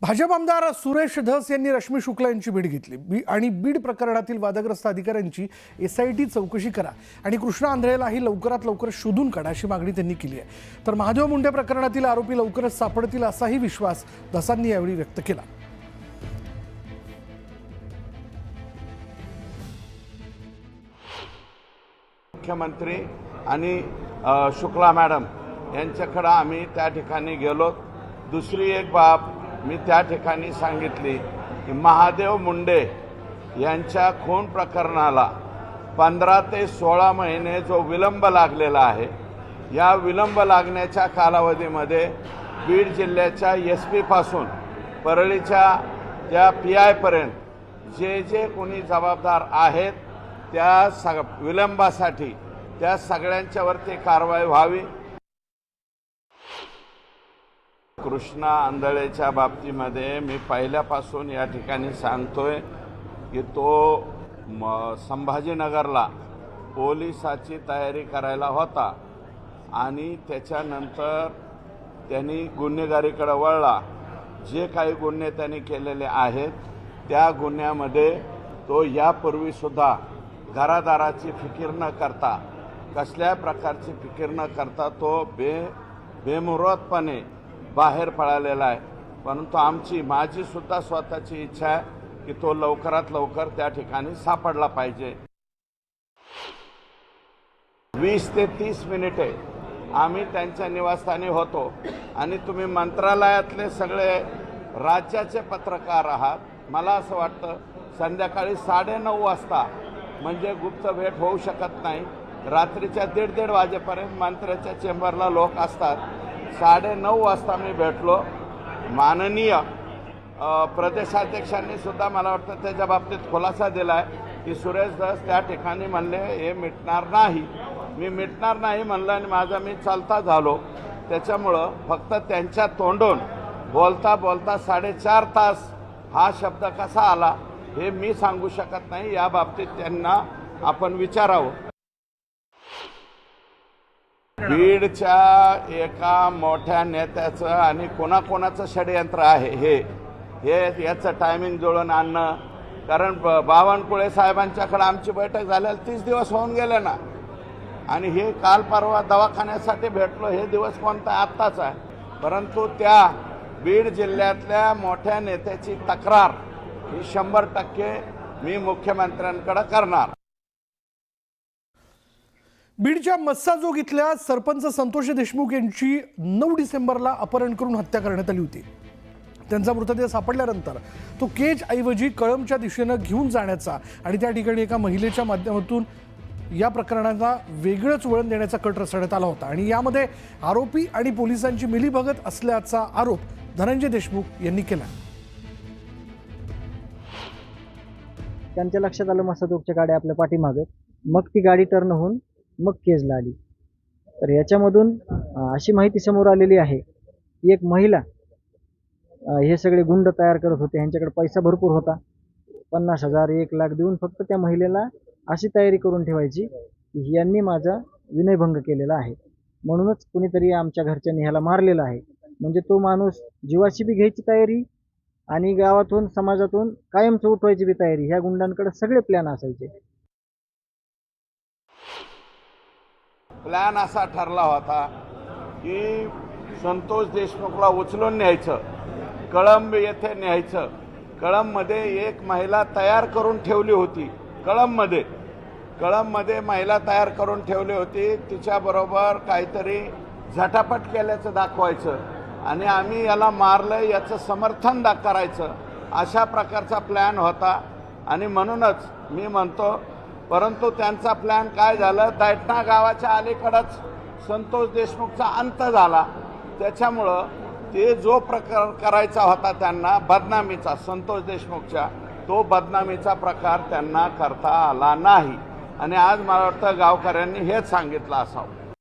भाजप आमदार सुरेश धस यांनी रश्मी शुक्ला यांची भेट घेतली आणि बीड प्रकरणातील वादग्रस्त अधिकाऱ्यांची एसआयटी चौकशी करा आणि कृष्णा आंधळेलाही लवकरात लवकर शोधून काढा अशी मागणी त्यांनी केली आहे। तर महादेव मुंडे प्रकरणातील आरोपी लवकरच सापडतील असाही विश्वास धसांनी यावेळी व्यक्त केला। मुख्यमंत्री आणि शुक्ला मॅडम यांच्याकडे आम्ही त्या ठिकाणी गेलो। दुसरी एक बाब मी त्या ठिकाणी सांगितली की महादेव मुंडे यांच्या खून प्रकरणाला 15 ते 16 महिने जो विलंब लागलेला आहे, या विलंब लागण्याच्या कालावधीमध्ये बीड जिल्ह्याच्या एसपी पासून परळीच्या त्या पीआय पर्यंत जे कोणी जबाबदार आहेत त्या विलंबासाठी त्या सगळ्यांच्यावरती कारवाई व्हावी। कृष्णा आंधळेच्या बाबतीमध्ये मी पहिल्यापासून या ठिकाणी सांगतोय की तो संभाजीनगरला पोलिसाची तयारी करायला होता आणि त्याच्यानंतर त्यांनी गुन्हेगारीकडे वळला। जे काही गुन्हे त्यांनी केलेले आहेत त्या गुन्ह्यामध्ये तो यापूर्वीसुद्धा घरादाराची फिकीर न करता, कसल्या प्रकारची फिकीर न करता तो बेमुहूर्तपणे बाहेर पळालेला आहे। परंतु माझी सुद्धा स्वतःची इच्छा आहे की तो लवकरात लवकर त्या ठिकाणी सापडला पाहिजे। 20 ते 30 मिनिटे आम्ही त्यांच्या निवासस्थानी होतो आणि तुम्ही मंत्रालयातले सगळे राज्याचे पत्रकार आहात। मला असं वाटतं संध्याकाळी 9:30 वाजता म्हणजे गुप्त भेट होऊ शकत नाही। रात्रीच्या 1:30 वाजेपर्यंत मंत्र्याच्या चेंबरला लोक असतात। 9:30 वाजता मी भेटलो। माननीय प्रदेशाध्यक्षांनी सुद्धा मला वाटतं त्याच्या बाबतीत खुलासा दिला आहे की सुरेश धस त्या ठिकाणी म्हणले हे मिटणार नाही। मी मिटणार नाही म्हणलं आणि मी चालता झालो। त्याच्यामुळं फक्त त्यांच्या तोंडून बोलता बोलता 4.5 तास हा शब्द कसा आला हे मी सांगू शकत नाही। या बाबतीत त्यांना आपण विचारावं। बीडच्या एका मोठ्या नेत्याचं आणि कोणाकोणाचं षडयंत्र आहे हे याचं टायमिंग जुळून आणणं, कारण बावनकुळे साहेबांच्याकडे आमची बैठक झालेली 30 दिवस होऊन गेले ना, आणि हे काल परवा दवाखान्यासाठी भेटलो हे दिवस कोणता आत्ताच आहे। परंतु त्या बीड जिल्ह्यातल्या मोठ्या नेत्याची तक्रार ही 100% मी मुख्यमंत्र्यांकडे करणार। बीडच्या मस्साजोग इथल्या सरपंच संतोष देशमुख यांची 9 डिसेंबरला अपहरण करून हत्या करण्यात आली होती। त्यांचा मृतदेह सापडल्यानंतर तो केज ऐवजी कळंबच्या दिशेने घेऊन जाण्याचा आणि त्या ठिकाणी एका महिलेच्या माध्यमातून या प्रकरणाला वेगळंच वळण देण्याचा कट रचण्यात आला होता आणि यामध्ये आरोपी आणि पोलिसांची मिलीभगत असल्याचा आरोप धनंजय देशमुख यांनी केला। त्यांच्या लक्षात आलं मस्साजोगच्या गाड्या आपल्या पाठीमागे, मग ती गाडी टर्न होऊन मग केजला आली। तर याच्यामधून अशी माहिती समोर आलेली आहे की एक महिला हे सगळे गुंड तयार करत होते, यांच्याकडे पैसा भरपूर होता, 50,000 1 लाख देऊन फक्त त्या महिलेला अशी तयारी करून ठेवायची की यांनी माझा विनयभंग केलेला आहे, म्हणूनच कुणीतरी आमच्या घरच्यांनी ह्याला मारलेला आहे। म्हणजे तो माणूस जीवाची बी घ्यायची तयारी आणि गावातून समाजातून कायमच उठवायची बी तयारी, ह्या गुंडांकडे सगळे प्लॅन असायचे। प्लॅन असा ठरला होता की संतोष देशमुखला उचलून न्यायचं, कळंब येथे न्यायचं। कळंबमध्ये एक महिला तयार करून ठेवली होती, कळंबमध्ये महिला तयार करून ठेवली होती, तिच्याबरोबर काहीतरी झटापट केल्याचं दाखवायचं आणि आम्ही याला मारलं याचं समर्थन करायचं, अशा प्रकारचा प्लॅन होता। आणि म्हणूनच मी म्हणतो, परंतु त्यांचा प्लॅन काय झालं, दैठणा गावाच्या अलीकडंच संतोष देशमुखचा अंत झाला। त्याच्यामुळं ते जो प्रकार करायचा होता त्यांना बदनामीचा, संतोष देशमुखच्या, तो बदनामीचा प्रकार त्यांना करता आला नाही आणि आज मला वाटतं गावकऱ्यांनी हेच सांगितलं असावं।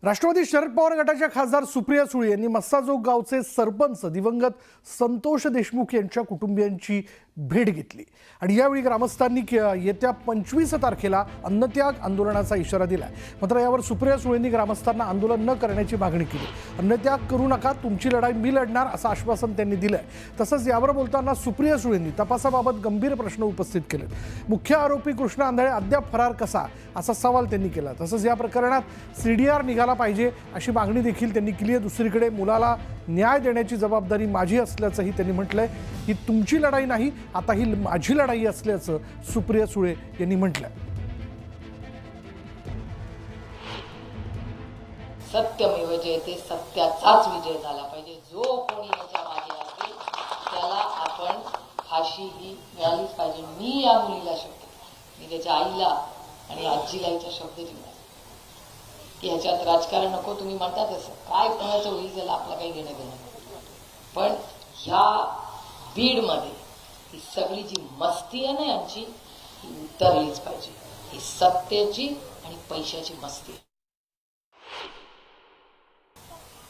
राष्ट्रवादी शरद पवार गटाच्या खासदार सुप्रिया सुळे यांनी मस्साजोग गावचे सरपंच दिवंगत संतोष देशमुख यांच्या कुटुंबियांची भेट घेतली आणि यावेळी ग्रामस्थांनी येत्या 25 तारखेला अन्नत्याग आंदोलनाचा इशारा दिलाय. मात्र यावर सुप्रिया सुळेंनी ग्रामस्थांना आंदोलन न करण्याची मागणी केली. अन्नत्याग करू नका, तुमची लढाई मी लढणार असं आश्वासन त्यांनी दिलंय. तसंच यावर बोलताना सुप्रिया सुळेंनी तपासाबाबत गंभीर प्रश्न उपस्थित केले. मुख्य आरोपी कृष्णा आंधळे अद्याप फरार कसा असा सवाल त्यांनी केला. तसंच या प्रकरणात सीडीआर निघाला पाहिजे अशी मागणी देखील त्यांनी केली आहे. दुसरीकडे मुलाला न्याय देण्याची जबाबदारी माझी असल्याचंही त्यांनी म्हटलंय. ही तुमची लढाई नाही, आता ही माझी लढाई असल्याचं सुप्रिया सुळे यांनी म्हटलंय. सत्यमेव जयते, सत्याचाच विजय झाला पाहिजे. जो कोणी याच्या मागे असेल त्याला आपण फाशी ही मिळालीच पाहिजे. मी या मुलीला शब्द, मी त्याच्या आईला आणि आजीला याचा शब्द दिला की ह्याच्यात राजकारण नको. तुम्ही म्हणता तसं काय कोणाचं होईल त्याला आपलं काही घेणं देणं, पण ह्या बीडमध्ये ही सगळी जी मस्ती आहे ना यांची, ही उतरलीच पाहिजे. ही सत्तेची आणि पैशाची मस्ती.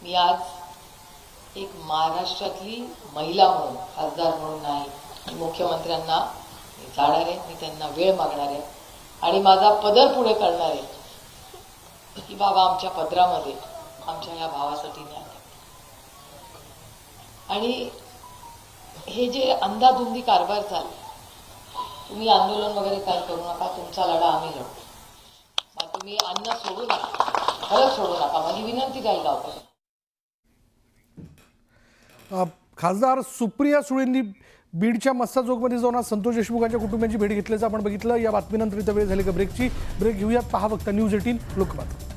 मी आज एक महाराष्ट्रातली महिला म्हणून, खासदार म्हणून नाही, मी मुख्यमंत्र्यांना जाणार आहे, मी त्यांना वेळ मागणार आहे आणि माझा पदर पुढे करणार आहे की बाबा आमच्या पदरामध्ये आमच्या या भावासाठी न्याय. आणि हे जे अंधाधुंदी कारभार चालले, तुम्ही आंदोलन वगैरे काही करू नका, तुमचा लढा आम्ही लढू. मग तुम्ही अन्न सोडू नका, खरंच सोडू नका. माझी विनंती काय गावकर. खासदार सुप्रिया सुळेंनी बीडच्या मस्साजोगमध्ये जाऊन आज संतोष देशमुखांच्या कुटुंबियांची भेट घेतल्याचं आपण बघितलं. या बातमीनंतर इथं वेळ झाली का ब्रेकची. ब्रेक घेऊयात. पहा फक्त न्यूज 18 लोकमत.